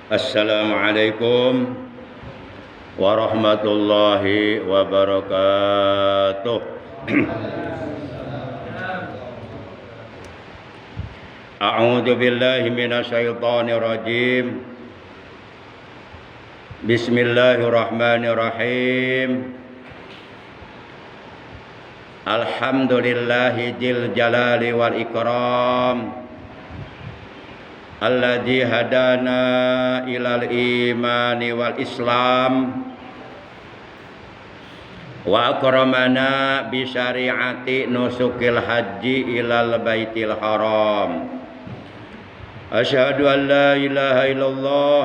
Assalamualaikum warahmatullahi wabarakatuh. A'udzu billahi minasyaitonir rajim. Bismillahirrahmanirrahim. Alhamdulillahi dzil jalali wal ikram. Alladzi hadana ilal imani wal islam wa akramana bi syariati nusukil haji ilal baitil haram. Asyhadu an la ilaha illallah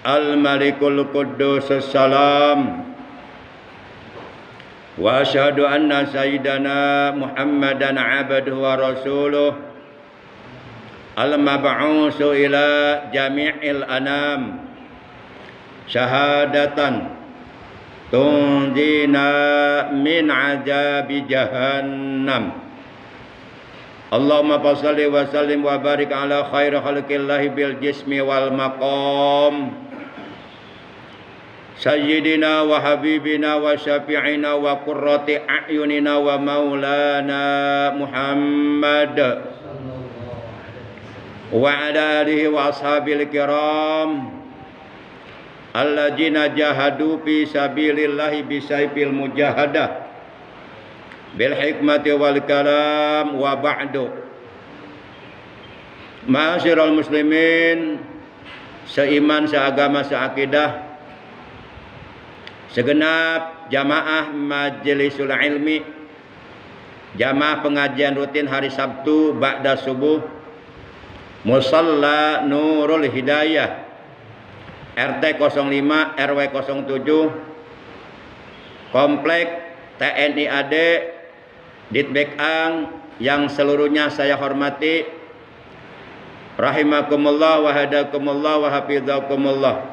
al malikul quddus salam wa asyhadu anna sayyidana Muhammadan abduhu wa rasuluh al-mab'usu ila jami'il anam syahadatan tunjina min azabi jahannam. Allahumma salli wa sallim wa barik ala khairi khalqillahi bil jismi wal maqam sayyidina wa habibina wa syafi'ina wa qurrati a'yunina wa maulana Muhammad wa ala alihi wa ashabil kiram alladzina jahadu fi sabilillahi bisayfil mujahadah bil hikmati wal kalam wa ba'du. Ma'asyiral muslimin, seiman, seagama, seakidah, segenap jamaah majlisul ilmi, jamaah pengajian rutin hari Sabtu ba'da subuh Musalla Nurul Hidayah RT 05 RW 07 Komplek TNI AD Ditbekang yang seluruhnya saya hormati, rahimakumullah wa hadakumullah wa hafizakumullah.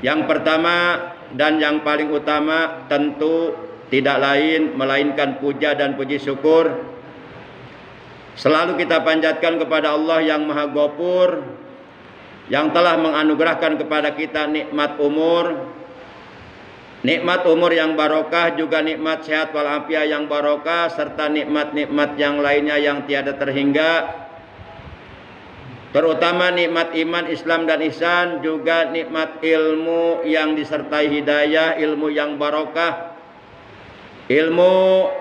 Yang pertama dan yang paling utama tentu tidak lain melainkan puja dan puji syukur selalu kita panjatkan kepada Allah yang Maha Ghafur, yang telah menganugerahkan kepada kita nikmat umur yang barokah, juga nikmat sehat walafiat yang barokah, serta nikmat-nikmat yang lainnya yang tiada terhingga, terutama nikmat iman, Islam dan ihsan, juga nikmat ilmu yang disertai hidayah, ilmu yang barokah, ilmu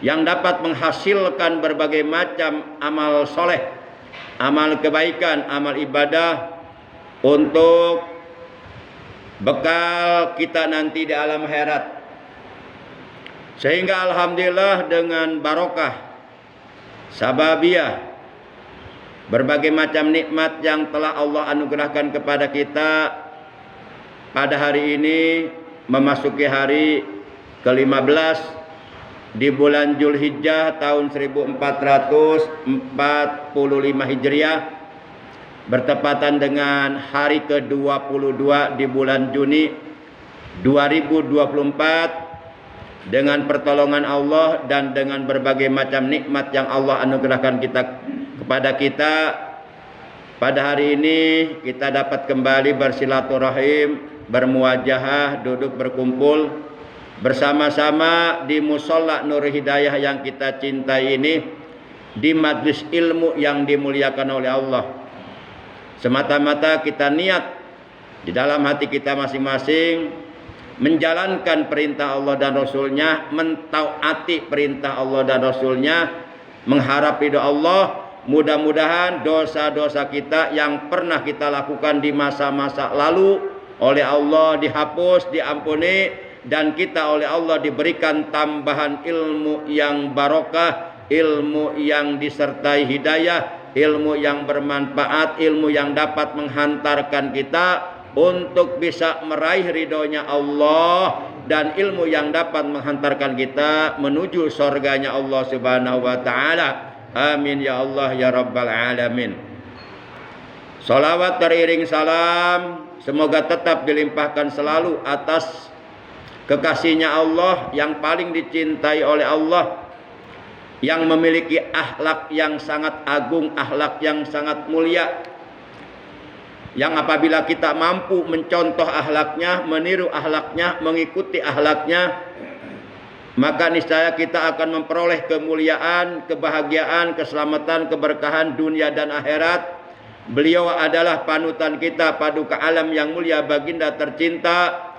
yang dapat menghasilkan berbagai macam amal soleh, amal kebaikan, amal ibadah untuk bekal kita nanti di alam akhirat. Sehingga alhamdulillah dengan barokah sababiyah berbagai macam nikmat yang telah Allah anugerahkan kepada kita pada hari ini, memasuki hari ke-15 di bulan Zulhijjah tahun 1445 Hijriah, bertepatan dengan hari ke-22 di bulan Juni 2024, dengan pertolongan Allah dan dengan berbagai macam nikmat yang Allah anugerahkan kepada kita. Pada hari ini kita dapat kembali bersilaturahim, bermuajahah, duduk berkumpul bersama-sama di Musholla Nur Hidayah yang kita cintai ini, di majlis ilmu yang dimuliakan oleh Allah. Semata-mata kita niat di dalam hati kita masing-masing menjalankan perintah Allah dan Rasulnya, mentaati perintah Allah dan Rasulnya, mengharap ridho Allah. Mudah-mudahan dosa-dosa kita yang pernah kita lakukan di masa-masa lalu oleh Allah dihapus, diampuni, dan kita oleh Allah diberikan tambahan ilmu yang barokah, ilmu yang disertai hidayah, ilmu yang bermanfaat, ilmu yang dapat menghantarkan kita untuk bisa meraih ridhonya Allah, dan ilmu yang dapat menghantarkan kita menuju surganya Allah Subhanahu wa ta'ala. Amin ya Allah ya Rabbal Alamin. Salawat teriring salam semoga tetap dilimpahkan selalu atas kekasihnya Allah yang paling dicintai oleh Allah, yang memiliki akhlak yang sangat agung, akhlak yang sangat mulia, yang apabila kita mampu mencontoh akhlaknya, meniru akhlaknya, mengikuti akhlaknya, maka niscaya kita akan memperoleh kemuliaan, kebahagiaan, keselamatan, keberkahan dunia dan akhirat. Beliau adalah panutan kita, paduka alam yang mulia, baginda tercinta,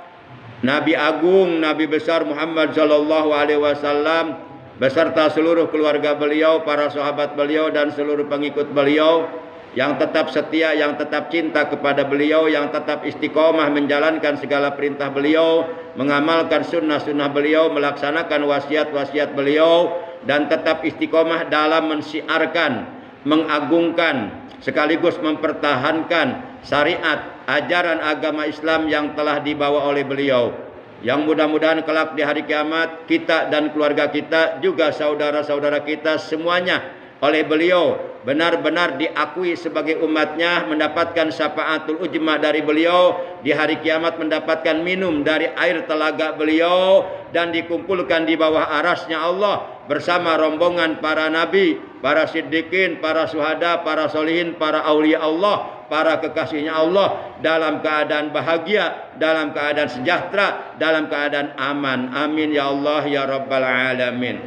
Nabi Agung, Nabi besar Muhammad sallallahu alaihi wasallam beserta seluruh keluarga beliau, para sahabat beliau dan seluruh pengikut beliau yang tetap setia, yang tetap cinta kepada beliau, yang tetap istiqomah menjalankan segala perintah beliau, mengamalkan sunnah-sunnah beliau, melaksanakan wasiat-wasiat beliau, dan tetap istiqomah dalam mensiarkan, mengagungkan, sekaligus mempertahankan syariat, ajaran agama Islam yang telah dibawa oleh beliau. Yang mudah-mudahan kelak di hari kiamat kita dan keluarga kita, juga saudara-saudara kita semuanya oleh beliau benar-benar diakui sebagai umatnya, mendapatkan syafaatul ujma dari beliau, di hari kiamat mendapatkan minum dari air telaga beliau, dan dikumpulkan di bawah arasnya Allah bersama rombongan para nabi, para siddiqin, para syuhada, para solihin, para aulia Allah, para kekasihnya Allah, dalam keadaan bahagia, dalam keadaan sejahtera, dalam keadaan aman. Amin ya Allah ya Rabbal Alamin.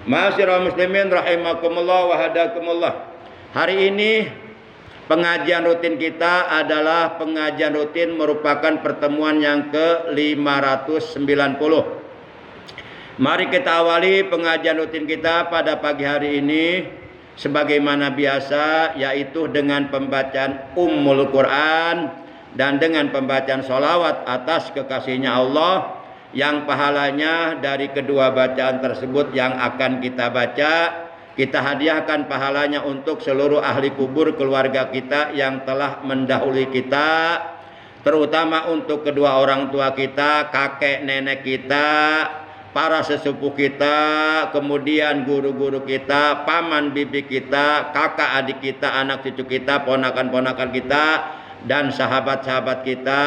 Ma'asyiral muslimin rahimakumullah wa hadakumullah. Hari ini pengajian rutin kita adalah pengajian rutin merupakan pertemuan yang ke-590. Mari kita awali pengajian rutin kita pada pagi hari ini sebagaimana biasa, yaitu dengan pembacaan Ummul Quran dan dengan pembacaan sholawat atas kekasihnya Allah, yang pahalanya dari kedua bacaan tersebut yang akan kita baca, kita hadiahkan pahalanya untuk seluruh ahli kubur keluarga kita yang telah mendahului kita, terutama untuk kedua orang tua kita, kakek nenek kita, para sesepuh kita, kemudian guru-guru kita, paman bibi kita, kakak adik kita, anak cucu kita, ponakan-ponakan kita, dan sahabat-sahabat kita.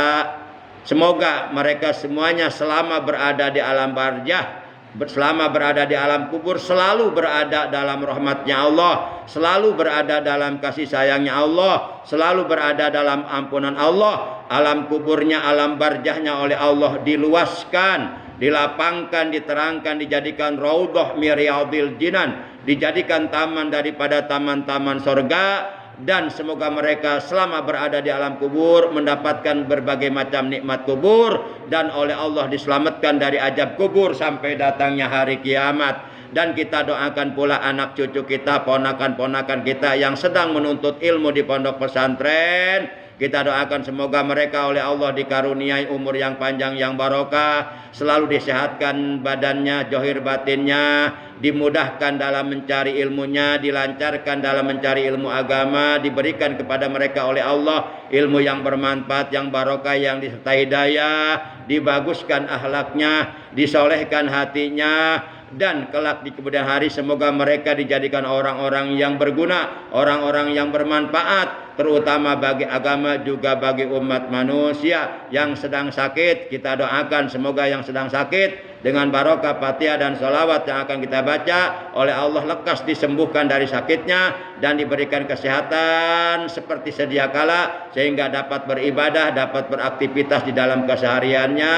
Semoga mereka semuanya selama berada di alam barzah, selama berada di alam kubur, selalu berada dalam rahmatnya Allah, selalu berada dalam kasih sayangnya Allah, selalu berada dalam ampunan Allah. Alam kuburnya, alam barzahnya oleh Allah diluaskan, dilapangkan, diterangkan, dijadikan raudhah miriyadil jinan, dijadikan taman daripada taman-taman sorga. Dan semoga mereka selama berada di alam kubur mendapatkan berbagai macam nikmat kubur, dan oleh Allah diselamatkan dari azab kubur sampai datangnya hari kiamat. Dan kita doakan pula anak cucu kita, ponakan-ponakan kita yang sedang menuntut ilmu di pondok pesantren. Kita doakan semoga mereka oleh Allah dikaruniai umur yang panjang yang barokah, selalu disehatkan badannya, johir batinnya, dimudahkan dalam mencari ilmunya, dilancarkan dalam mencari ilmu agama, diberikan kepada mereka oleh Allah ilmu yang bermanfaat, yang barokah, yang disertai hidayah, dibaguskan akhlaknya, disolehkan hatinya, dan kelak di kemudian hari semoga mereka dijadikan orang-orang yang berguna, orang-orang yang bermanfaat, terutama bagi agama juga bagi umat manusia. Yang sedang sakit kita doakan semoga yang sedang sakit dengan barokah Fatihah dan sholawat yang akan kita baca oleh Allah lekas disembuhkan dari sakitnya dan diberikan kesehatan seperti sedia kala sehingga dapat beribadah, dapat beraktivitas di dalam kesehariannya.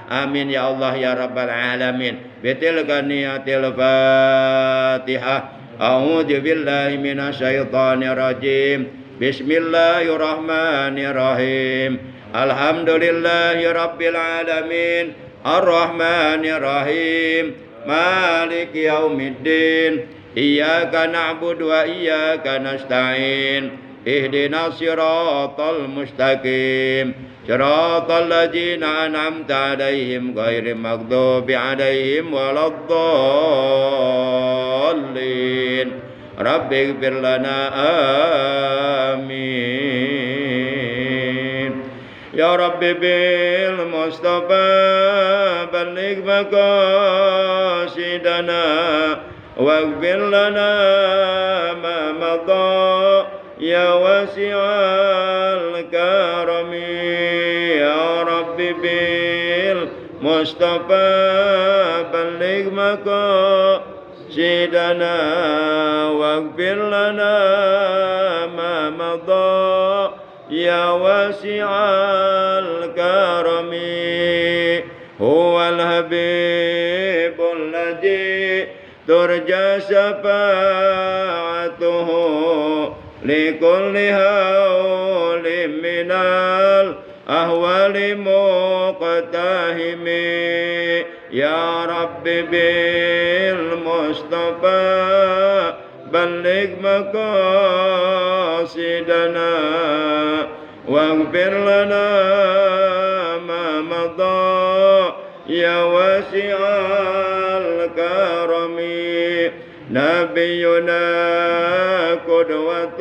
Amin ya Allah ya Rabbal Alamin. Bitil ganiyatil Fatihah. A'udzu billahi minasyaitonir rajim. Bismillahirrahmanirrahim. Alhamdulillahi rabbil alamin. Ar-Rahmanir-Rahim. Maliki yaumiddin. Iyyaka na'budu wa iyyaka nasta'in. Ihdinas siratal mustaqim. Siratal ladzina an'amta 'alaihim ghairil maghdubi 'alaihim waladdallin. Rabbighfir lana amin. Ya Rabbi bil Mustafa balligh maqasidana waghfir lana ma madha ya wasi'al karami. Ya Rabbi bil Mustafa balligh maqasidana سيدنا واغفر لنا ما مضى يا واسع الكرم هو الحبيب الذي ترجى شفاعته لكل هول من الأهوال مقتهم يا رب بالمصطفى بلغ مقاصدنا واغفر لنا ما مضى يا واسع الكرم نبينا قدوة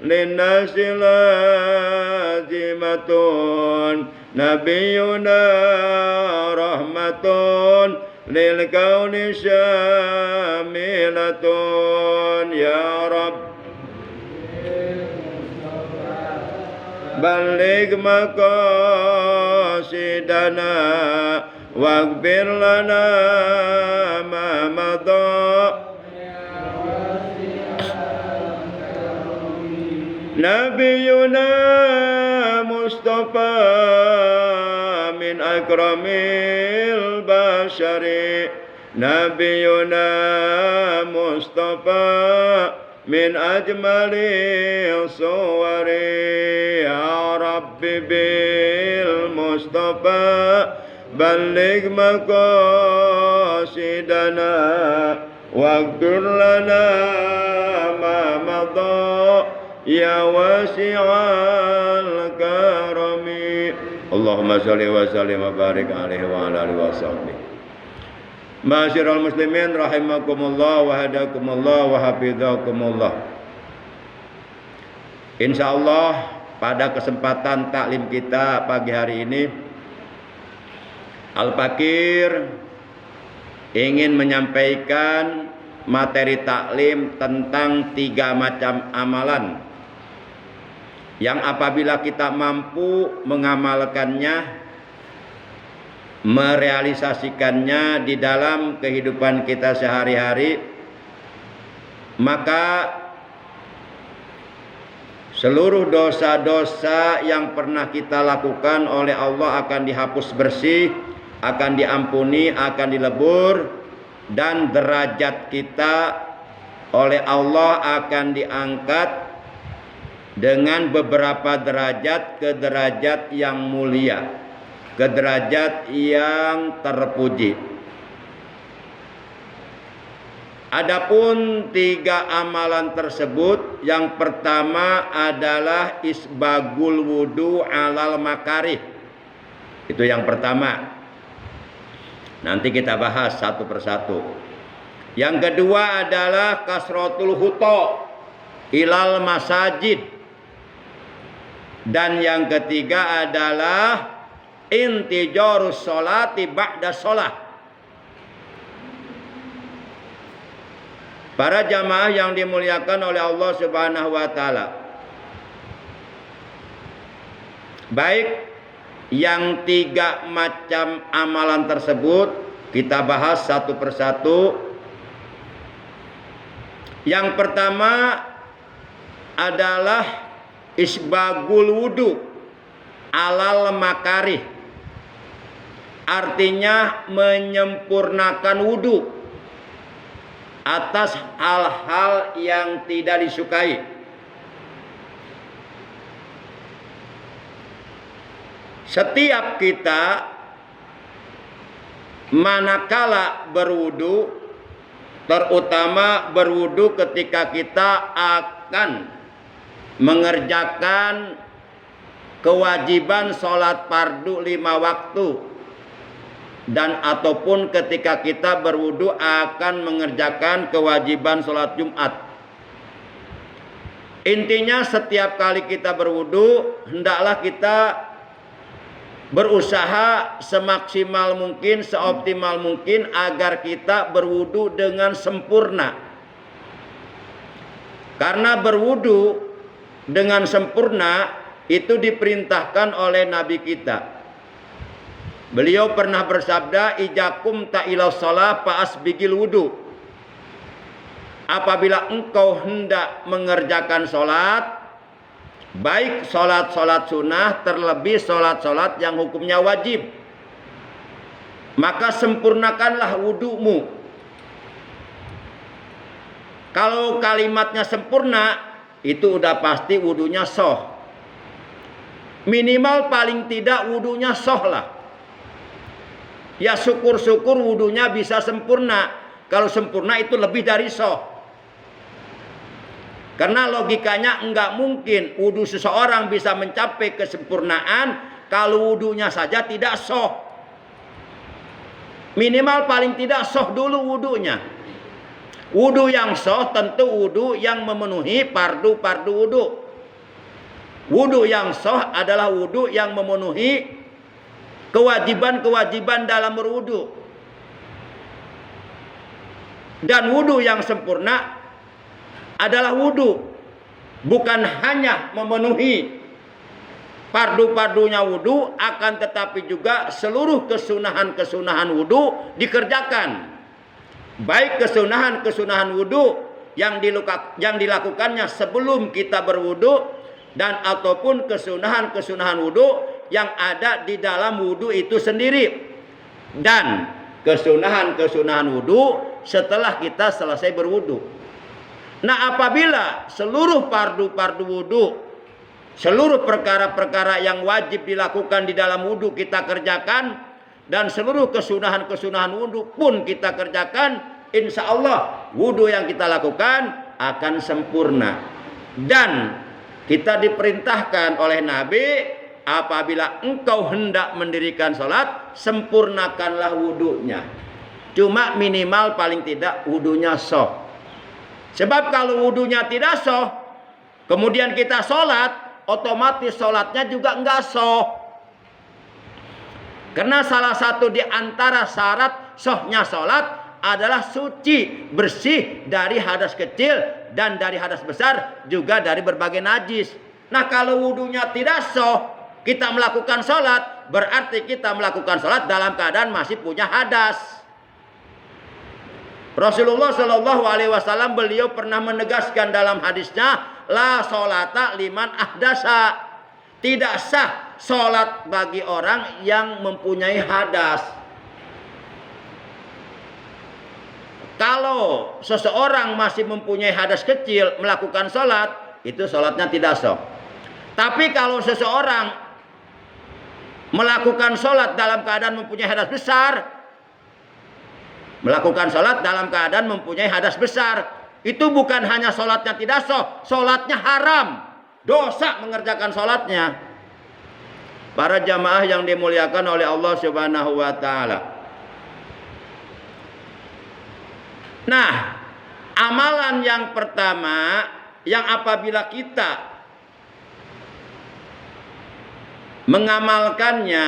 للناس لازمة نبينا رحمة للكون شاملة يا رب بلغ مقاصدنا واغفر لنا ما مضى نبينا مصطفى من أكرم البشر نبينا مصطفى من أجمل الصور يا رب بالمصطفى بلغ مقاصدنا واغفر لنا ما مضى يا واسع الكرم اللهم صل وسلم وبارك عليه وعلى آله وصحبه. Ma'asyiral muslimin rahimakumullah wa hadakumullah wa hafizakumullah. Insyaallah pada kesempatan taklim kita pagi hari ini Al-Fakir ingin menyampaikan materi taklim tentang 3 macam amalan yang apabila kita mampu mengamalkannya, merealisasikannya di dalam kehidupan kita sehari-hari, maka seluruh dosa-dosa yang pernah kita lakukan oleh Allah akan dihapus bersih, akan diampuni, akan dilebur, dan derajat kita oleh Allah akan diangkat dengan beberapa derajat ke derajat yang mulia, ke derajat yang terpuji. Adapun 3 amalan tersebut, yang pertama adalah isbagul wudu alal makarih. Itu yang pertama. Nanti kita bahas satu persatu. Yang kedua adalah kasratul huta ilal masajid. Dan yang ketiga adalah intijarus sholati ba'da sholah. Para jamaah yang dimuliakan oleh Allah Subhanahu wa taala, baik yang 3 macam amalan tersebut kita bahas satu persatu. Yang pertama adalah isbagul wudu alal makarih, artinya menyempurnakan wudu atas hal-hal yang tidak disukai. Setiap kita manakala berwudu, terutama berwudu ketika kita akan mengerjakan kewajiban sholat fardu 5 waktu, dan ataupun ketika kita berwudu akan mengerjakan kewajiban sholat Jumat. Intinya setiap kali kita berwudu, hendaklah kita berusaha semaksimal mungkin, seoptimal mungkin agar kita berwudu dengan sempurna. Karena berwudu dengan sempurna itu diperintahkan oleh Nabi kita. Beliau pernah bersabda, ijakum ta ila shalah fa asbigil wudu. apabila engkau hendak mengerjakan sholat, baik sholat-sholat sunnah, terlebih sholat-sholat yang hukumnya wajib, maka sempurnakanlah wudumu. Kalau kalimatnya sempurna, itu udah pasti wudunya sah. Minimal paling tidak wudunya sah lah. Ya syukur-syukur wudunya bisa sempurna. Kalau sempurna itu lebih dari sah. Karena logikanya enggak mungkin wudu seseorang bisa mencapai kesempurnaan kalau wudunya saja tidak sah. Minimal paling tidak sah dulu wudunya. Wudu yang sah tentu wudu yang memenuhi fardu-fardu wudu. Wudu yang sah adalah wudu yang memenuhi kewajiban-kewajiban dalam berwudu. Dan wudu yang sempurna adalah wudu bukan hanya memenuhi fardu-fardunya wudu, akan tetapi juga seluruh kesunahan-kesunahan wudu dikerjakan. Baik kesunahan-kesunahan wudu yang dilakukannya sebelum kita berwudu, dan ataupun kesunahan-kesunahan wudu yang ada di dalam wudu itu sendiri, dan kesunahan-kesunahan wudu setelah kita selesai berwudu. Nah, apabila seluruh fardu-fardu wudu, seluruh perkara-perkara yang wajib dilakukan di dalam wudu kita kerjakan, dan seluruh kesunahan-kesunahan wudu pun kita kerjakan, insya Allah wudu yang kita lakukan akan sempurna. Dan kita diperintahkan oleh Nabi, apabila engkau hendak mendirikan sholat, sempurnakanlah wudunya. Cuma minimal paling tidak wudunya sah. Sebab kalau wudunya tidak sah, kemudian kita sholat, otomatis sholatnya juga enggak sah. Karena salah satu di antara syarat sahnya sholat adalah suci, bersih dari hadas kecil dan dari hadas besar, juga dari berbagai najis. Nah, kalau wudunya tidak sah, kita melakukan sholat, berarti kita melakukan sholat dalam keadaan masih punya hadas. Rasulullah Shallallahu Alaihi Wasallam beliau pernah menegaskan dalam hadisnya, la sholata liman ahdasa. Tidak sah sholat bagi orang yang mempunyai hadas. Kalau seseorang masih mempunyai hadas kecil melakukan sholat, itu sholatnya tidak sah. Tapi kalau seseorang melakukan sholat dalam keadaan mempunyai hadas besar, melakukan sholat dalam keadaan mempunyai hadas besar, itu bukan hanya sholatnya tidak sah, sholatnya haram, dosa mengerjakan sholatnya. Para jamaah yang dimuliakan oleh Allah Subhanahu wa Ta'ala. Nah, amalan yang pertama, yang apabila kita mengamalkannya,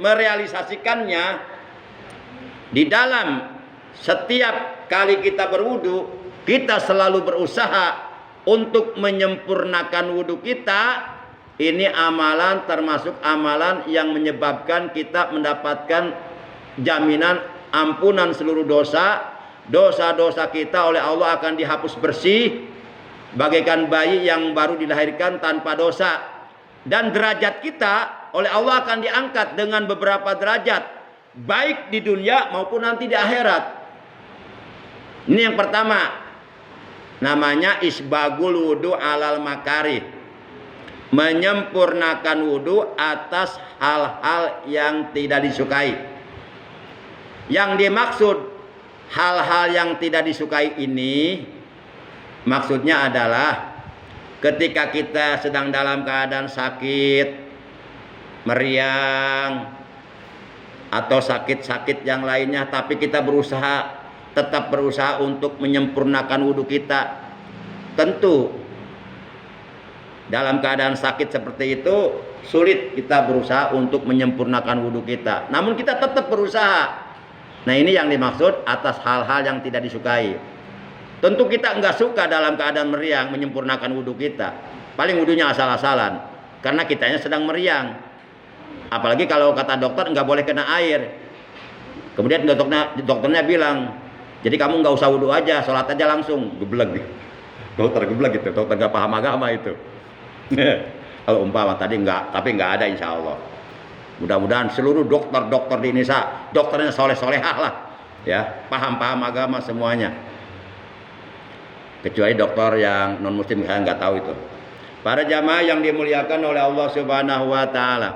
merealisasikannya di dalam setiap kali kita berwudu, kita selalu berusaha untuk menyempurnakan wudu kita. Ini amalan termasuk amalan yang menyebabkan kita mendapatkan jaminan ampunan seluruh dosa. Dosa-dosa kita oleh Allah akan dihapus bersih, bagaikan bayi yang baru dilahirkan tanpa dosa. Dan derajat kita oleh Allah akan diangkat dengan beberapa derajat, baik di dunia maupun nanti di akhirat. Ini yang pertama, namanya isbagul wudu alal makarih. Menyempurnakan wudu atas hal-hal yang tidak disukai. Yang dimaksud hal-hal yang tidak disukai ini, maksudnya adalah ketika kita sedang dalam keadaan sakit, meriang, atau sakit-sakit yang lainnya, tapi kita tetap berusaha untuk menyempurnakan wudu kita. Tentu dalam keadaan sakit seperti itu sulit kita berusaha untuk menyempurnakan wudu kita. Namun kita tetap berusaha. Nah, ini yang dimaksud atas hal-hal yang tidak disukai. Tentu kita enggak suka dalam keadaan meriang menyempurnakan wudu kita. Paling wudunya asal-asalan, karena kitanya sedang meriang. Apalagi kalau kata dokter enggak boleh kena air. Kemudian dokternya bilang, Jadi kamu nggak usah wudhu aja, sholat aja langsung, geblek. Dokter geblek gitu, dokter nggak paham agama itu. Kalau umpama tadi nggak, tapi nggak ada insya Allah. Mudah-mudahan seluruh dokter-dokter di Indonesia, dokternya soleh-solehah lah, ya, paham-paham agama semuanya. Kecuali dokter yang non muslim, saya nggak tahu itu. Para jamaah yang dimuliakan oleh Allah Subhanahu wa taala.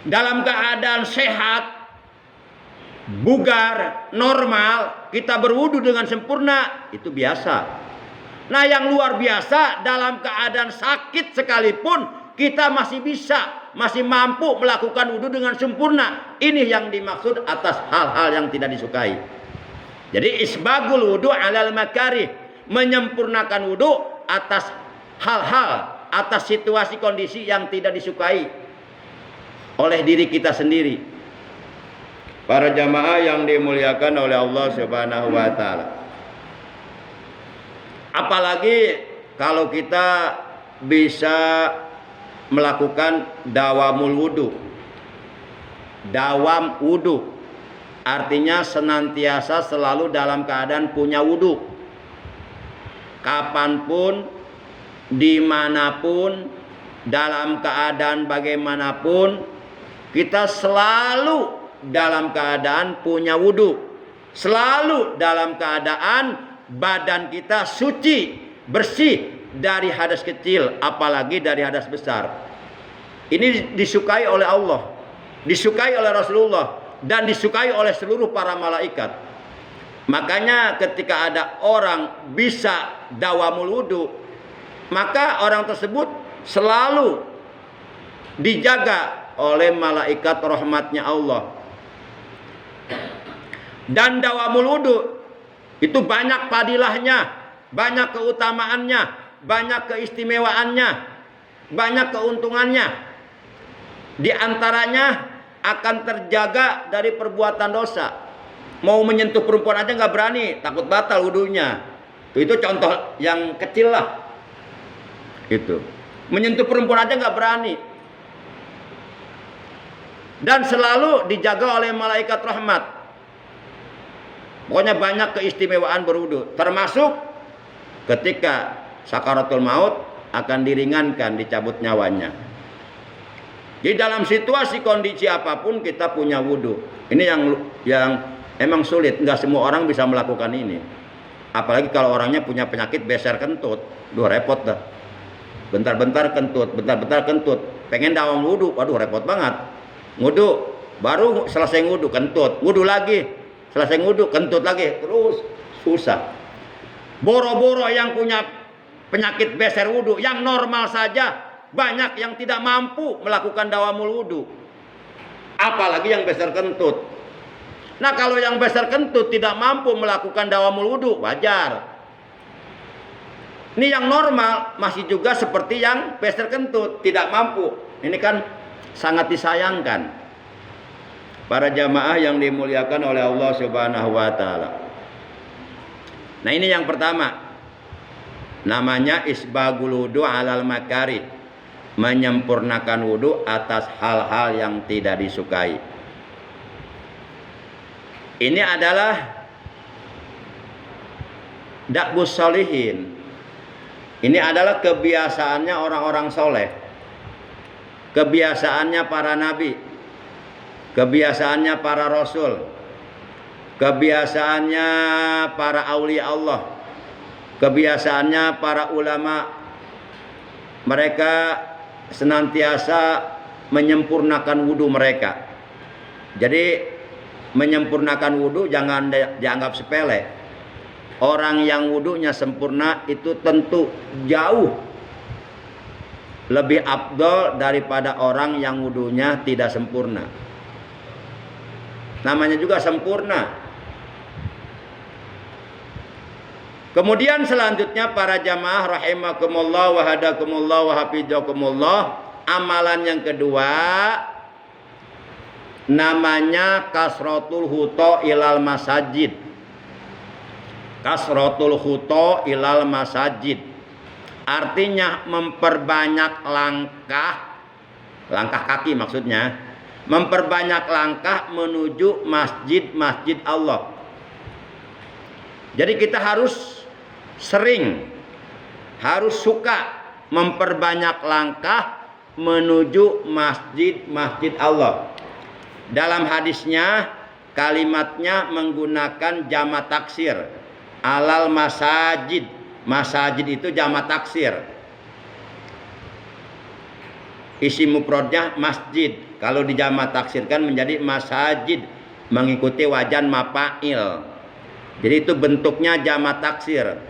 Dalam keadaan sehat, bugar, normal, kita berwudu dengan sempurna, itu biasa. Nah, yang luar biasa, dalam keadaan sakit sekalipun kita masih bisa, masih mampu melakukan wudu dengan sempurna. Ini yang dimaksud atas hal-hal yang tidak disukai. Jadi isbagul wudu alal makarih, menyempurnakan wudu atas hal-hal, atas situasi kondisi yang tidak disukai oleh diri kita sendiri. Para jamaah yang dimuliakan oleh Allah Subhanahu wa taala. Apalagi kalau kita bisa melakukan dawamul wudu. Dawam wudu artinya senantiasa selalu dalam keadaan punya wudu. Kapanpun, dimanapun, dalam keadaan bagaimanapun, kita selalu dalam keadaan punya wudu. Selalu dalam keadaan badan kita suci, bersih dari hadas kecil, apalagi dari hadas besar. Ini disukai oleh Allah, disukai oleh Rasulullah, dan disukai oleh seluruh para malaikat. Makanya ketika ada orang bisa dawamul wudu, maka orang tersebut selalu dijaga oleh malaikat rahmatnya Allah. Dan dawamul wudu itu banyak fadilahnya, banyak keutamaannya, banyak keistimewaannya, banyak keuntungannya. Di antaranya akan terjaga dari perbuatan dosa. Mau menyentuh perempuan aja nggak berani, takut batal wudunya. Itu contoh yang kecil lah. Itu menyentuh perempuan aja nggak berani. Dan selalu dijaga oleh malaikat rahmat. Pokoknya banyak keistimewaan berwudu, termasuk ketika sakaratul maut akan diringankan, dicabut nyawanya. Jadi dalam situasi kondisi apapun kita punya wudu. Ini yang emang sulit, nggak semua orang bisa melakukan ini. Apalagi kalau orangnya punya penyakit beser kentut, duh repot dah. Bentar-bentar kentut, bentar-bentar kentut. Pengen dawam wudu, waduh repot banget. Wudu, baru selesai wudu kentut, wudu lagi. Selesai wudu kentut lagi, terus susah. Boro-boro yang punya penyakit beser wudu, yang normal saja banyak yang tidak mampu melakukan dawamul wudu. Apalagi yang beser kentut. Nah, kalau yang beser kentut tidak mampu melakukan dawamul wudu, wajar. Ini yang normal masih juga seperti yang beser kentut, tidak mampu. Ini kan sangat disayangkan. Para jamaah yang dimuliakan oleh Allah Subhanahu wa taala. Nah, ini yang pertama. Namanya isbagul wudu alal makarih. Menyempurnakan wudu atas hal-hal yang tidak disukai. Ini adalah da'bus sholihin. Ini adalah kebiasaannya orang-orang soleh. Kebiasaannya para nabi. Kebiasaannya para rasul, kebiasaannya para aulia Allah, kebiasaannya para ulama. Mereka senantiasa menyempurnakan wudu mereka. Jadi menyempurnakan wudu jangan dianggap sepele. Orang yang wudunya sempurna itu tentu jauh lebih afdal daripada orang yang wudunya tidak sempurna. Namanya juga sempurna. Kemudian selanjutnya para jamaah rahimakumullah wa hadakumullah wa hafizakumullah, amalan yang kedua namanya kasratul huto ilal masajid. Kasratul huto ilal masajid artinya memperbanyak langkah kaki maksudnya, memperbanyak langkah menuju masjid-masjid Allah. Jadi kita harus sering, harus suka memperbanyak langkah menuju masjid-masjid Allah. Dalam hadisnya, kalimatnya menggunakan jamak taksir. Alal masajid. Masajid itu jamak taksir. Isi mufradnya masjid. Kalau dijamak taksirkan menjadi masajid, mengikuti wajan mafa'il. Jadi itu bentuknya jamak taksir.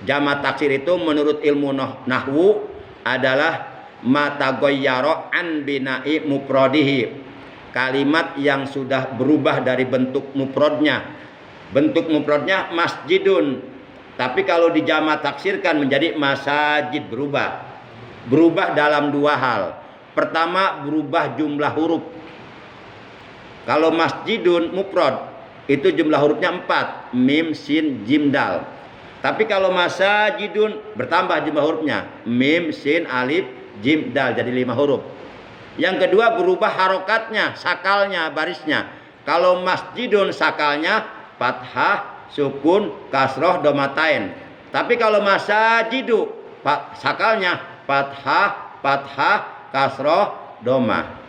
Jamak taksir itu menurut ilmu nahwu adalah mataghayyara an bina'i mufradihi. Kalimat yang sudah berubah dari bentuk mufradnya. Bentuk mufradnya masjidun. Tapi kalau dijamak taksirkan menjadi masajid, berubah. Berubah dalam dua hal. Pertama, berubah jumlah huruf. Kalau masjidun mufrad itu jumlah hurufnya 4, mim, sin, jim, dal. Tapi kalau masajidun bertambah jumlah hurufnya, mim, sin, alif, jim, dal, jadi 5 huruf. Yang kedua, berubah harokatnya, sakalnya, barisnya. Kalau masjidun sakalnya fathah, sukun, kasroh, domatain. Tapi kalau masajidu sakalnya fathah, fathah, kasroh, doma.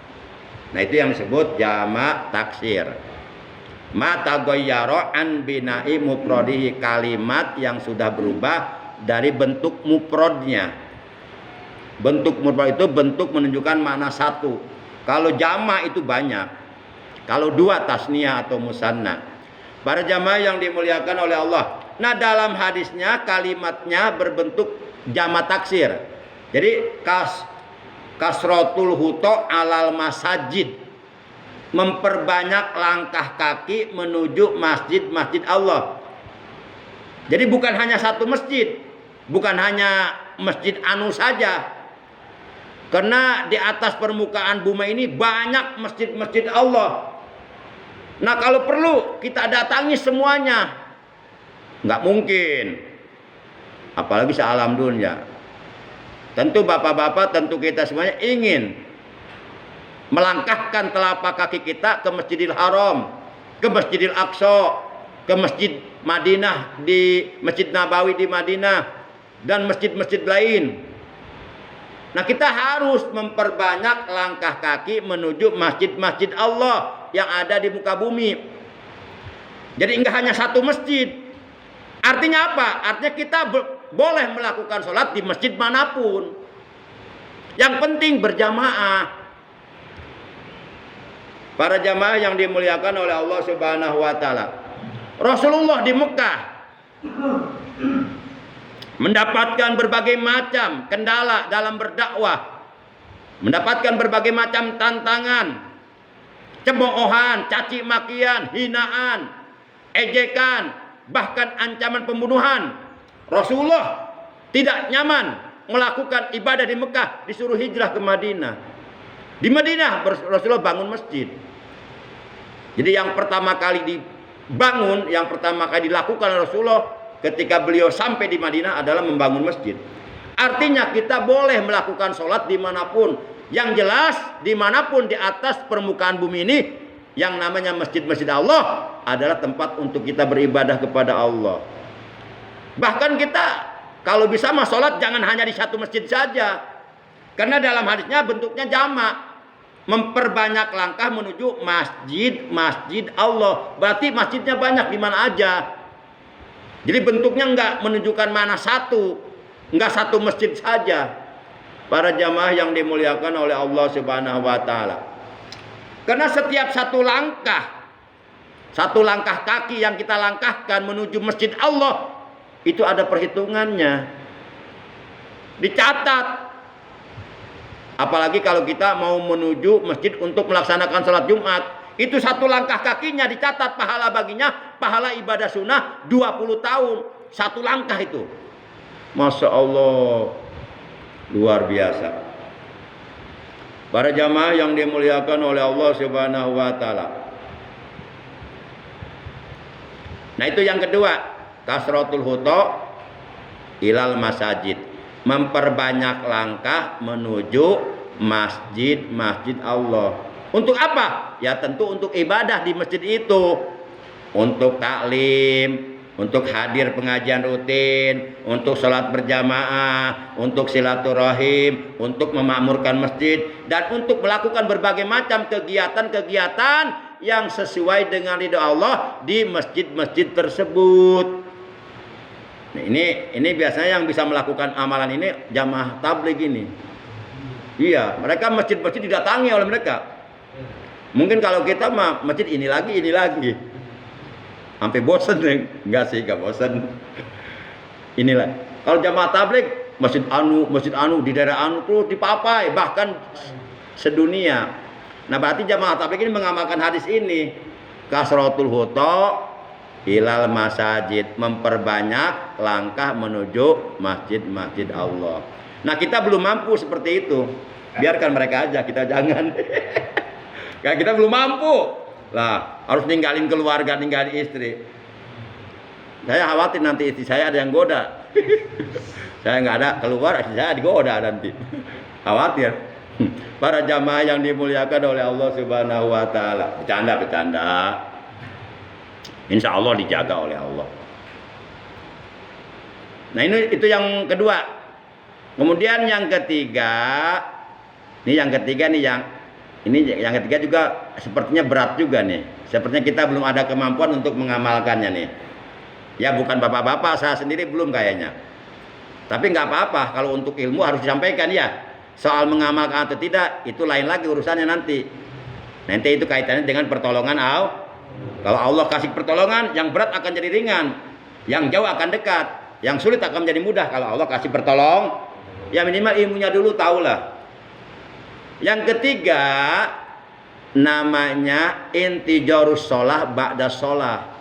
Nah itu yang disebut jamak taksir. Mataghayyara an bina'i mufradihi, kalimat yang sudah berubah dari bentuk mufradnya. Bentuk mufrad itu bentuk menunjukkan makna satu. Kalau jamak itu banyak. Kalau dua tasniyah atau musanna. Para jamaah yang dimuliakan oleh Allah. Nah dalam hadisnya kalimatnya berbentuk jamak taksir. Jadi kasratul huto alal masajid, memperbanyak langkah kaki menuju masjid-masjid Allah. Jadi bukan hanya satu masjid, bukan hanya masjid anu saja. Karena di atas permukaan bumi ini banyak masjid-masjid Allah. Nah kalau perlu kita datangi semuanya. Nggak mungkin. Apalagi sealam dunia. Tentu bapak-bapak, tentu kita semuanya ingin melangkahkan telapak kaki kita ke Masjidil Haram, ke Masjidil Aqsa, ke Masjid Madinah, di Masjid Nabawi di Madinah, dan masjid-masjid lain. Nah kita harus memperbanyak langkah kaki menuju masjid-masjid Allah yang ada di muka bumi. Jadi enggak hanya satu masjid. Artinya apa? Artinya kita boleh melakukan sholat di masjid manapun. Yang penting berjamaah. Para jamaah yang dimuliakan oleh Allah Subhanahu wa taala. Rasulullah di Mekah mendapatkan berbagai macam kendala dalam berdakwah. Mendapatkan berbagai macam tantangan, cemoohan, caci makian, hinaan, ejekan, bahkan ancaman pembunuhan. Rasulullah tidak nyaman melakukan ibadah di Mekah, disuruh hijrah ke Madinah. Di Madinah Rasulullah bangun masjid. Jadi yang pertama kali dibangun, yang pertama kali dilakukan Rasulullah ketika beliau sampai di Madinah adalah membangun masjid. Artinya kita boleh melakukan sholat dimanapun. Yang jelas dimanapun di atas permukaan bumi ini, yang namanya masjid-masjid Allah adalah tempat untuk kita beribadah kepada Allah. Bahkan kita kalau bisa mah sholat jangan hanya di satu masjid saja. Karena dalam hadisnya bentuknya jamak. Memperbanyak langkah menuju masjid Allah. Berarti masjidnya banyak di mana aja. Jadi bentuknya enggak menunjukkan mana satu. Enggak satu masjid saja. Para jamaah yang dimuliakan oleh Allah Subhanahu wa taala. Karena setiap satu langkah kaki yang kita langkahkan menuju masjid Allah, itu ada perhitungannya. Dicatat. Apalagi kalau kita mau menuju masjid untuk melaksanakan sholat Jumat. Itu satu langkah kakinya dicatat pahala baginya. Pahala ibadah sunnah 20 tahun. Satu langkah itu. Masya Allah. Luar biasa. Para jamaah yang dimuliakan oleh Allah Subhanahu wa taala. Nah itu yang kedua. Kasratul huta ilal masajid. Memperbanyak langkah menuju masjid-masjid Allah. Untuk apa? Ya tentu untuk ibadah di masjid itu. Untuk taklim, untuk hadir pengajian rutin, untuk sholat berjamaah, untuk silaturahim, untuk memakmurkan masjid, dan untuk melakukan berbagai macam kegiatan-kegiatan yang sesuai dengan ridha Allah di masjid-masjid tersebut. Nah, ini biasanya yang bisa melakukan amalan ini jamaah tabligh ini. Iya, mereka masjid-masjid didatangi oleh mereka. Mungkin kalau kita mah masjid ini lagi. Sampai bosan nih. Enggak sih, enggak bosan. Inilah. Kalau jamaah tabligh masjid anu di daerah anu terus dipapai bahkan sedunia. Nah, berarti jamaah tabligh ini mengamalkan hadis ini. Kasratul huta ilal masajid, memperbanyak langkah menuju masjid-masjid Allah. Nah, kita belum mampu seperti itu. Biarkan mereka aja, kita jangan. Kayak kita belum mampu. Lah, harus ninggalin keluarga, ninggalin istri. Saya khawatir nanti istri saya ada yang goda. Saya nggak ada keluar, istri saya digoda nanti. Khawatir. Para jamaah yang dimuliakan oleh Allah Subhanahu wa taala. Bercanda. Insya Allah dijaga oleh Allah. Nah, itu yang kedua. Kemudian yang ketiga yang ketiga juga sepertinya berat juga nih. Sepertinya kita belum ada kemampuan untuk mengamalkannya nih. Ya, bukan bapak-bapak, saya sendiri belum kayaknya. Tapi nggak apa-apa, kalau untuk ilmu harus disampaikan ya. Soal mengamalkan atau tidak itu lain lagi urusannya nanti. Nanti itu kaitannya dengan pertolongan Allah. Kalau Allah kasih pertolongan, yang berat akan jadi ringan, yang jauh akan dekat, yang sulit akan menjadi mudah. Kalau Allah kasih pertolong, ya minimal ilmunya dulu tahulah. Yang ketiga namanya intijarus sholah ba'da sholah,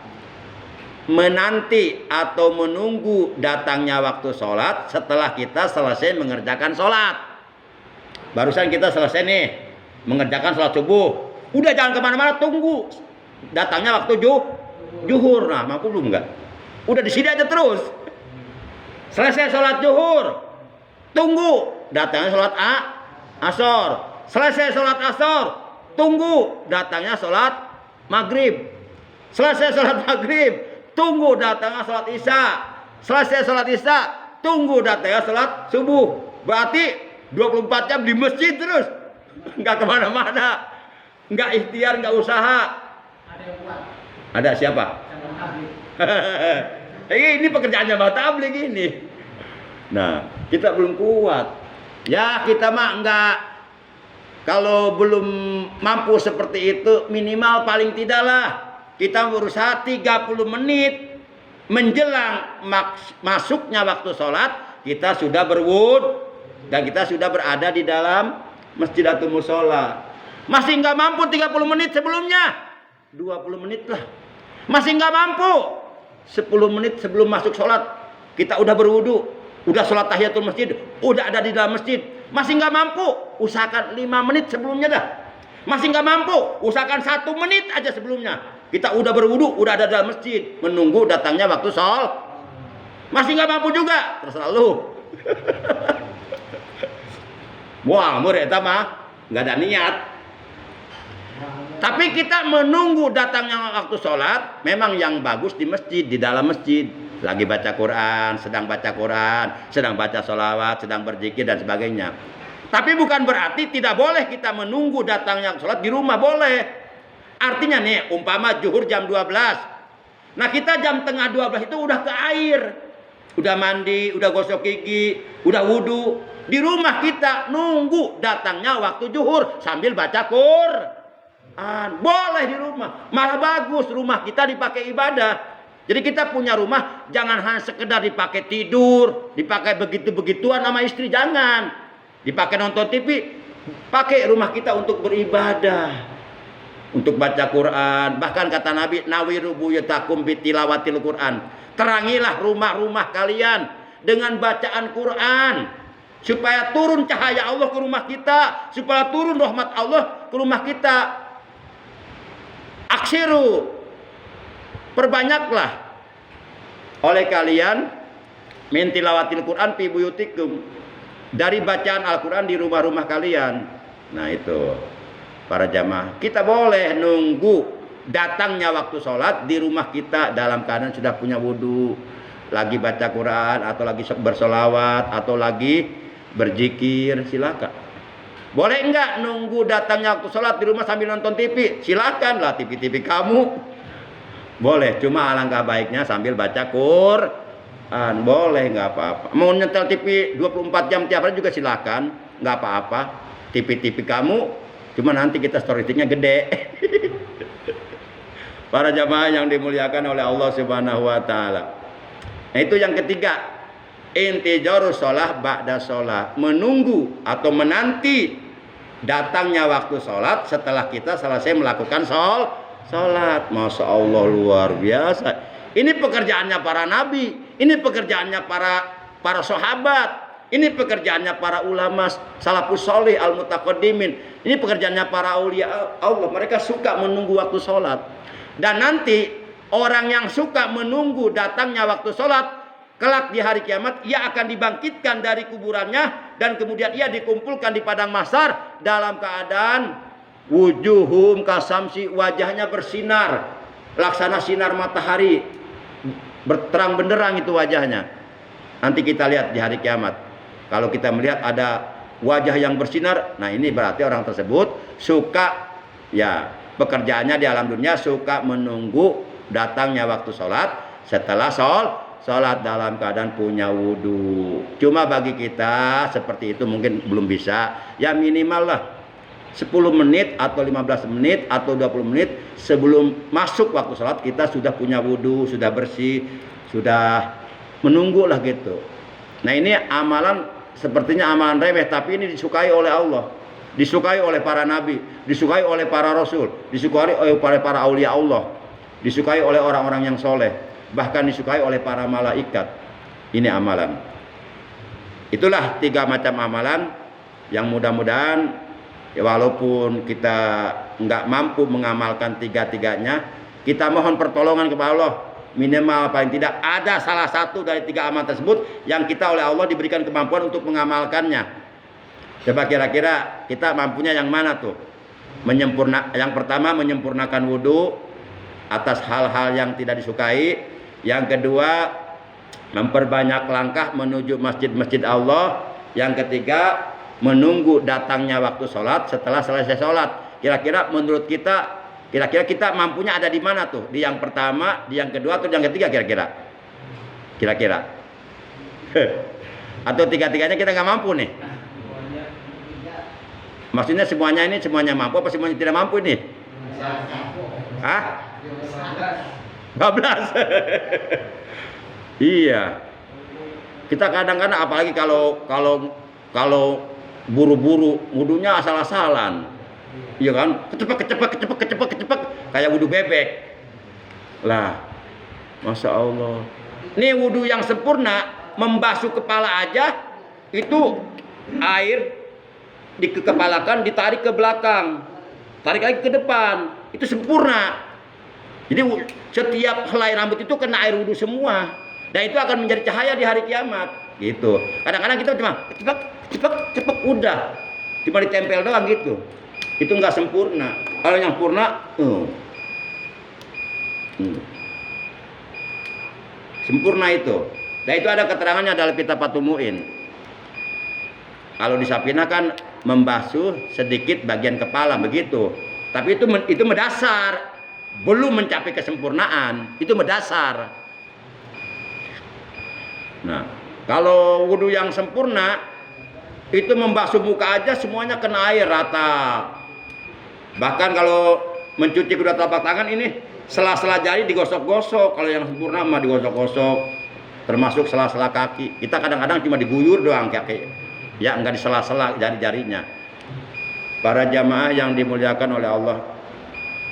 menanti atau menunggu datangnya waktu sholat setelah kita selesai mengerjakan sholat. Barusan kita selesai nih mengerjakan sholat subuh, udah jangan kemana-mana, tunggu datangnya waktu juhur. Nah, mampu belum enggak? Udah di sini aja terus. Selesai sholat juhur, tunggu datangnya sholat asor. Selesai sholat asor, tunggu datangnya sholat maghrib. Selesai sholat maghrib, tunggu datangnya sholat isya. Selesai sholat isya, tunggu datangnya sholat subuh. Berarti 24 jam di masjid terus, nggak kemana-mana, nggak ikhtiar, nggak usaha. Ada siapa? Ini pekerjaan jamaah tabligh ini. Nah, kita belum kuat. Ya, kita mah enggak. Kalau belum mampu seperti itu, minimal paling tidaklah kita berusaha 30 menit menjelang masuknya waktu sholat, kita sudah berwud dan kita sudah berada di dalam masjid atau musola. Masih enggak mampu 30 menit sebelumnya, 20 menit lah. Masih enggak mampu 10 menit sebelum masuk sholat, kita udah berwudu, udah sholat tahiyatul masjid, udah ada di dalam masjid. Masih nggak mampu, usahakan 5 menit sebelumnya dah. Masih nggak mampu, usahakan 1 menit aja sebelumnya. Kita udah berwudu, udah ada di dalam masjid, menunggu datangnya waktu sholat. Masih nggak mampu juga, terserah lu. Wah, mereka mah nggak ada niat. Tapi kita menunggu datangnya waktu sholat, memang yang bagus di masjid, di dalam masjid. Lagi baca Quran, sedang baca Quran, sedang baca sholawat, sedang berzikir dan sebagainya. Tapi bukan berarti tidak boleh kita menunggu datangnya sholat di rumah, boleh. Artinya nih, umpama zuhur jam 12. Nah, kita jam tengah 12 itu udah ke air. Udah mandi, udah gosok gigi, udah wudu. Di rumah kita nunggu datangnya waktu zuhur sambil baca Quran. Boleh di rumah. Malah bagus rumah kita dipakai ibadah. Jadi kita punya rumah jangan hanya sekedar dipakai tidur, dipakai begitu-begituan sama istri, jangan. Dipakai nonton TV, pakai rumah kita untuk beribadah, untuk baca Quran. Bahkan kata Nabi, nawiru buyutakum bitilawatil Quran. Terangilah rumah-rumah kalian dengan bacaan Quran, supaya turun cahaya Allah ke rumah kita, supaya turun rahmat Allah ke rumah kita. Aksiru, perbanyaklah oleh kalian min tilawatil Quran fi buyutikum, dari bacaan Al-Quran di rumah-rumah kalian. Nah itu. para jamaah. Kita boleh nunggu datangnya waktu sholat di rumah kita dalam keadaan sudah punya wudhu, lagi baca Quran atau lagi bersolawat atau lagi berzikir, silakan. Boleh enggak nunggu datangnya waktu sholat di rumah sambil nonton TV? Silakan lah, TV kamu. Boleh, cuma alangkah baiknya sambil baca Quran. Boleh, nggak apa-apa. Mau nyetel TV 24 jam tiap hari juga silakan, nggak apa-apa. TV kamu, cuma nanti kita storage-nya gede. Para jamaah yang dimuliakan oleh Allah Subhanahu wa taala. Nah, itu yang ketiga, intizarus shalah ba'da shalah, menunggu atau menanti datangnya waktu sholat setelah kita selesai melakukan sholat. Masya Allah, luar biasa. Ini pekerjaannya para nabi, ini pekerjaannya para sahabat, ini pekerjaannya para ulama salafus sholih al-mutaqaddimin, ini pekerjaannya para aulia Allah. Mereka suka menunggu waktu sholat. Dan nanti orang yang suka menunggu datangnya waktu sholat, kelak di hari kiamat ia akan dibangkitkan dari kuburannya dan kemudian ia dikumpulkan di padang mahsyar dalam keadaan wujuhum kasamsi, wajahnya bersinar laksana sinar matahari, berterang benderang itu wajahnya. Nanti kita lihat di hari kiamat, kalau kita melihat ada wajah yang bersinar, nah ini berarti orang tersebut suka, ya pekerjaannya di alam dunia suka menunggu datangnya waktu sholat. Setelah sholat dalam keadaan punya wudhu. Cuma bagi kita seperti itu mungkin belum bisa. Ya minimal lah 10 menit atau 15 menit atau 20 menit sebelum masuk waktu sholat kita sudah punya wudhu, sudah bersih, sudah menunggu lah gitu. Nah ini amalan sepertinya amalan remeh, tapi ini disukai oleh Allah, disukai oleh para nabi, disukai oleh para rasul, disukai oleh para aulia Allah, disukai oleh orang-orang yang soleh, bahkan disukai oleh para malaikat. Ini amalan. Itulah 3 macam amalan yang mudah-mudahan ya, walaupun kita nggak mampu mengamalkan 3-tiganya, kita mohon pertolongan kepada Allah. Minimal paling tidak ada salah satu dari 3 amalan tersebut yang kita oleh Allah diberikan kemampuan untuk mengamalkannya. Coba kira-kira kita mampunya yang mana tuh? Yang pertama menyempurnakan wudhu atas hal-hal yang tidak disukai. Yang kedua memperbanyak langkah menuju masjid-masjid Allah. Yang ketiga menunggu datangnya waktu sholat setelah selesai sholat. Kira-kira menurut kita, kira-kira kita mampunya ada di mana tuh? Di yang pertama, di yang kedua, atau di yang ketiga kira-kira? Kira-kira? Atau 3-tiganya kita nggak mampu nih? Maksudnya semuanya ini semuanya mampu apa semuanya tidak mampu ini? Hah? 12. Iya. Kita kadang-kadang apalagi kalau buru-buru wudunya asal-asalan. Iya kan? Kecepet kayak wudu bebek. Lah, Masya Allah. Ini wudu yang sempurna, membasuh kepala aja itu air dikepalakan, ditarik ke belakang, tarik lagi ke depan, itu sempurna. Jadi setiap helai rambut itu kena air wudhu semua, dan itu akan menjadi cahaya di hari kiamat. Gitu. Kadang-kadang kita cuma cepet udah, cuma ditempel doang gitu. Itu nggak sempurna. Kalau yang sempurna, sempurna itu. Dan itu ada keterangannya dalam kitab Fathul Mu'in. Kalau di Safina kan membasuh sedikit bagian kepala begitu. Tapi itu mendasar, belum mencapai kesempurnaan. Itu mendasar. Nah, kalau wudhu yang sempurna itu membasuh muka aja semuanya kena air rata. Bahkan kalau mencuci kedua telapak tangan ini sela-sela jari digosok-gosok. Kalau yang sempurna mah digosok-gosok. Termasuk sela-sela kaki. Kita kadang-kadang cuma diguyur doang kaki. Ya enggak disela-sela jari-jarinya. Para jamaah yang dimuliakan oleh Allah.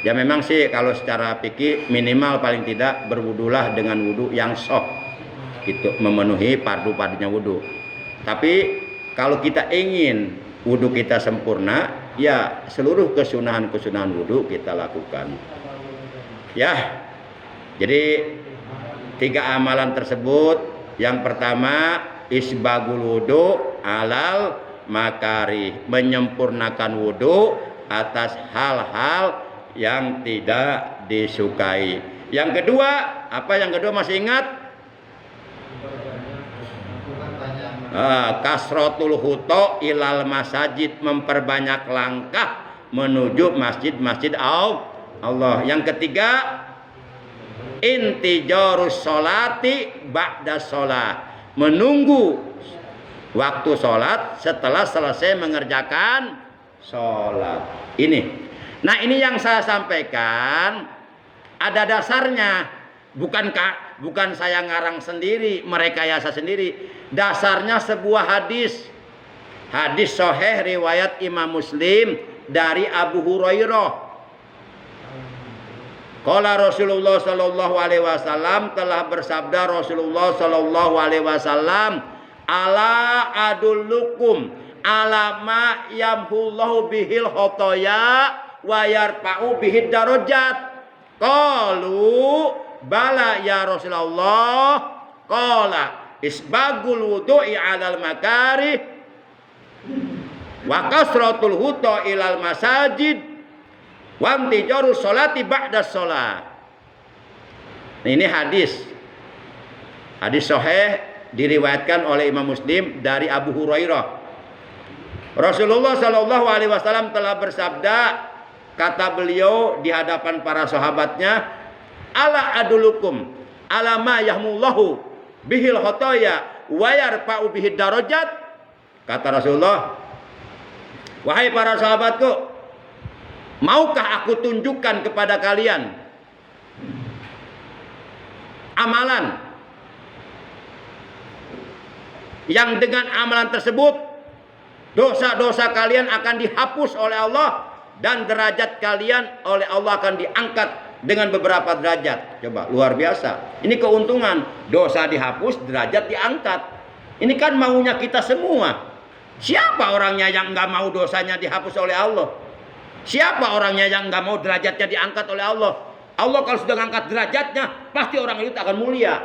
Ya memang sih kalau secara fikih minimal paling tidak berwudulah dengan wudhu yang sah. Itu memenuhi fardu-fardunya wudhu. Tapi kalau kita ingin wudhu kita sempurna, ya seluruh kesunahan-kesunahan wudhu kita lakukan. Ya, jadi 3 amalan tersebut. Yang pertama isbagul wudhu alal makari, menyempurnakan wudhu atas hal-hal yang tidak disukai. Yang kedua, apa yang kedua masih ingat? Kasratul huto ilal masajid, memperbanyak langkah menuju masjid-masjid Allah. Yang ketiga, intijarus sholati ba'da sholat, menunggu waktu sholat setelah selesai mengerjakan sholat. Nah ini yang saya sampaikan ada dasarnya, bukan saya ngarang sendiri, merekayasa sendiri. Dasarnya sebuah hadis sahih riwayat Imam Muslim dari Abu Hurairah. Qala Rasulullah sallallahu alaihi wasallam, telah bersabda Rasulullah sallallahu alaihi wasallam, ala adullukum ala ma yamhullahu bihil khotoya wa yarfa'u bihid darajat. Qalu bala ya Rasulullah. Qala isbagul wudu'i 'alal makarih wa kasratul huta ilal masajid wa intijarus sholati ba'da sholat. Ini hadis sahih diriwayatkan oleh Imam Muslim dari Abu Hurairah. Rasulullah sallallahu alaihi wasallam telah bersabda, kata beliau di hadapan para sahabatnya, ala adulukum ala ma yahmullahu bihil khotoya wa yarfa'u bihid darajat. Kata Rasulullah, wahai para sahabatku, maukah aku tunjukkan kepada kalian amalan yang dengan amalan tersebut dosa-dosa kalian akan dihapus oleh Allah dan derajat kalian oleh Allah akan diangkat dengan beberapa derajat. Coba, luar biasa. Ini keuntungan, dosa dihapus, derajat diangkat. Ini kan maunya kita semua. Siapa orangnya yang nggak mau dosanya dihapus oleh Allah? Siapa orangnya yang nggak mau derajatnya diangkat oleh Allah? Allah kalau sudah ngangkat derajatnya, pasti orang itu akan mulia.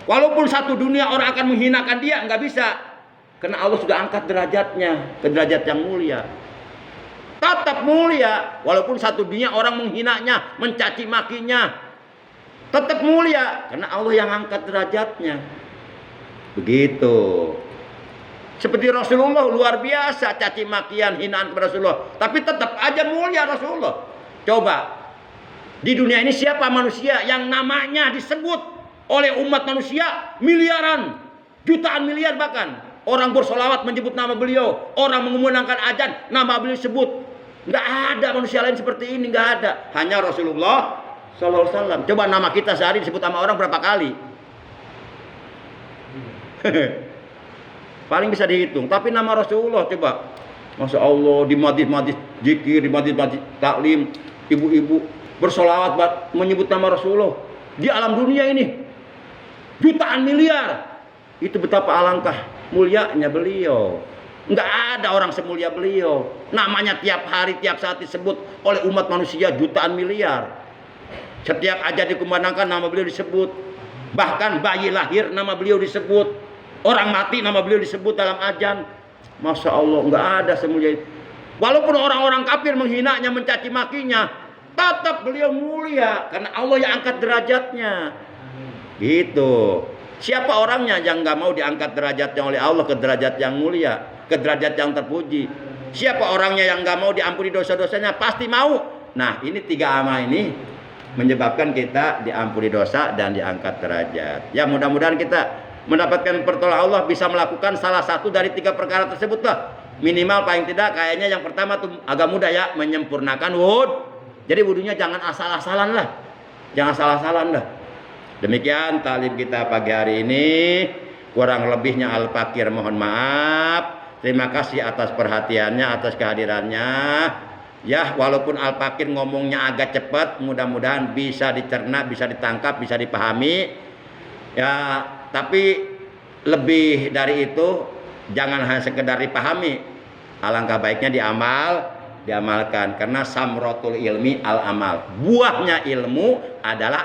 Walaupun satu dunia orang akan menghinakan dia, nggak bisa. Karena Allah sudah angkat derajatnya ke derajat yang mulia. Tetap mulia, walaupun satu dunia orang menghinanya, mencaci makinya, tetap mulia karena Allah yang angkat derajatnya. Begitu. Seperti Rasulullah, luar biasa caci makian, hinaan kepada Rasulullah, tapi tetap aja mulia Rasulullah. Coba, di dunia ini siapa manusia yang namanya disebut oleh umat manusia miliaran, jutaan miliar bahkan. Orang bersolawat menyebut nama beliau, orang mengumandangkan azan nama beliau sebut. Nggak ada manusia lain seperti ini, nggak ada. Hanya Rasulullah sallallahu alaihi wasallam. Coba nama kita sehari disebut sama orang berapa kali? Paling bisa dihitung. Tapi nama Rasulullah coba, masya Allah, di majlis-majlis zikir, di majlis-majlis taklim, ibu-ibu bersolawat menyebut nama Rasulullah di alam dunia ini jutaan miliar. Itu betapa alangkah mulianya beliau. Nggak ada orang semulia beliau. Namanya tiap hari, tiap saat disebut oleh umat manusia jutaan miliar. Setiap aja dikumandangkan nama beliau disebut. Bahkan bayi lahir nama beliau disebut. Orang mati nama beliau disebut dalam azan. Masya Allah, nggak ada semulia itu. Walaupun orang-orang kafir menghinanya, mencaci makinya, tetap beliau mulia karena Allah yang angkat derajatnya. Gitu. Siapa orangnya yang nggak mau diangkat derajatnya oleh Allah ke derajat yang mulia, ke derajat yang terpuji? Siapa orangnya yang nggak mau diampuni dosa-dosanya? Pasti mau. Nah, ini tiga amal ini menyebabkan kita diampuni dosa dan diangkat derajat. Ya, mudah-mudahan kita mendapatkan pertolongan Allah, bisa melakukan salah satu dari tiga perkara tersebut lah. Minimal paling tidak kayaknya yang pertama tuh agak mudah ya, menyempurnakan wudhu. Jadi wudhunya jangan asal-asalan lah. Jangan asal-asalan lah. Demikian taklim kita pagi hari ini. Kurang lebihnya Al-Fakir mohon maaf. Terima kasih atas perhatiannya, atas kehadirannya. Ya, walaupun Al-Fakir ngomongnya agak cepat, mudah-mudahan bisa dicerna, bisa ditangkap, bisa dipahami. Ya, tapi lebih dari itu jangan hanya sekedar dipahami. Alangkah baiknya diamalkan karena samratul ilmi al-amal. Buahnya ilmu adalah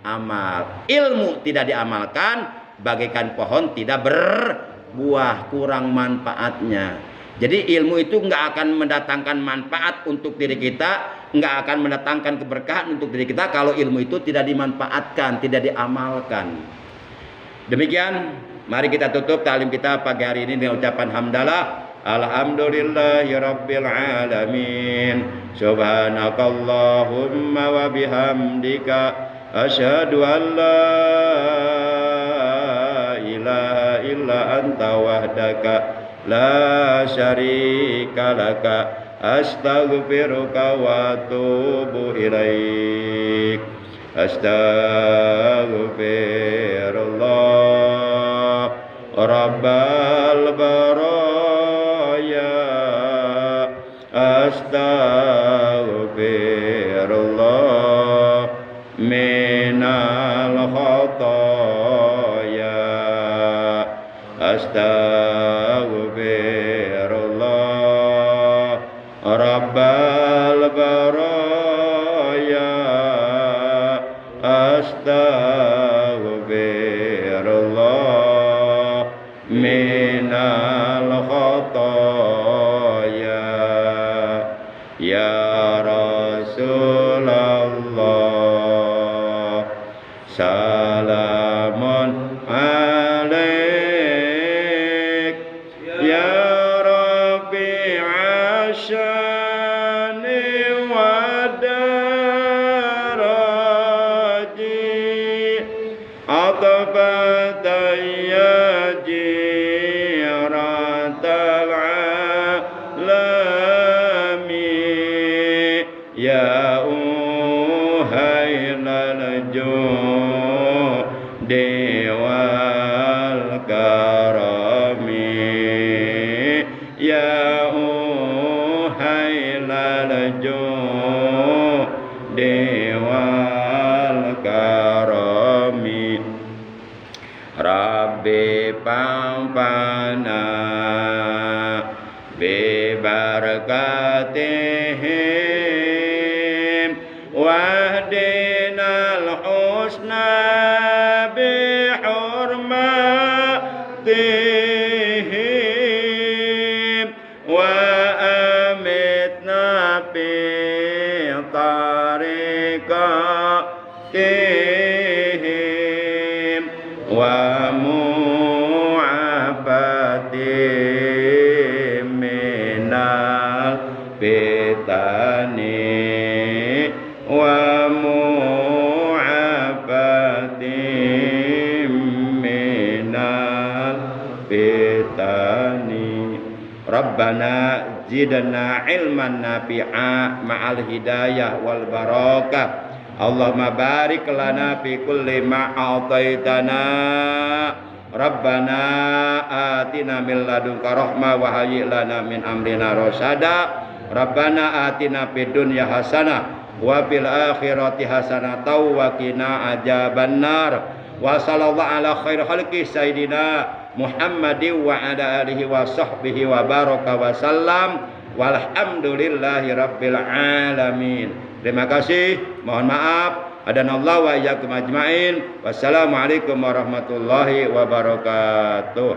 amal. Ilmu tidak diamalkan bagaikan pohon tidak berbuah, kurang manfaatnya. Jadi ilmu itu nggak akan mendatangkan manfaat untuk diri kita, nggak akan mendatangkan keberkahan untuk diri kita kalau ilmu itu tidak dimanfaatkan, tidak diamalkan. Demikian, mari kita tutup ta'lim kita pagi hari ini dengan ucapan hamdalah. Alhamdulillahirabbil alamin. Subhanakallahumma wa bihamdika asyhadu an la ilaha illa anta wahdaka la syarika laka astaghfiruka wa atubu ilaik. Astaghfirullah rabbal baraya. Astaghfirullah minal khataya. Astaghfirullah rabbal baraya. Astaghfirullah minal khataya. Ya Rasulullah salamun alaik ya Rabbi asyani wa daraji atfatan ya jiratal alami ya uhailal judi wal karami ya uhailal judi wal karami Rabbi pampana bi barakatihim wahdinal husna bi hurmatihim wa amitna bi tariqatihim wa mu'afatihim minal fitani wa mu'afatihim minal fitani. Rabbana zidna ilman nafi'a ma'al hidayah wal barakah. Allahumma barik lana fi kulli ma a'taitana. Rabbana atina min ladunka rahmah wa hayyi lana min amrina rasada. Rabbana atina fid dunya hasanah wa fil akhirati hasanah wa qina adzabannar. Wa sallallahu ala khair khalqi sayidina Muhammadin wa ala alihi wa sahbihi wa baraka wa sallam. Walhamdulillahi rabbil alamin. Terima kasih, mohon maaf. Adanallahu wa iyyakum ajmain. Wassalamualaikum warahmatullahi wabarakatuh.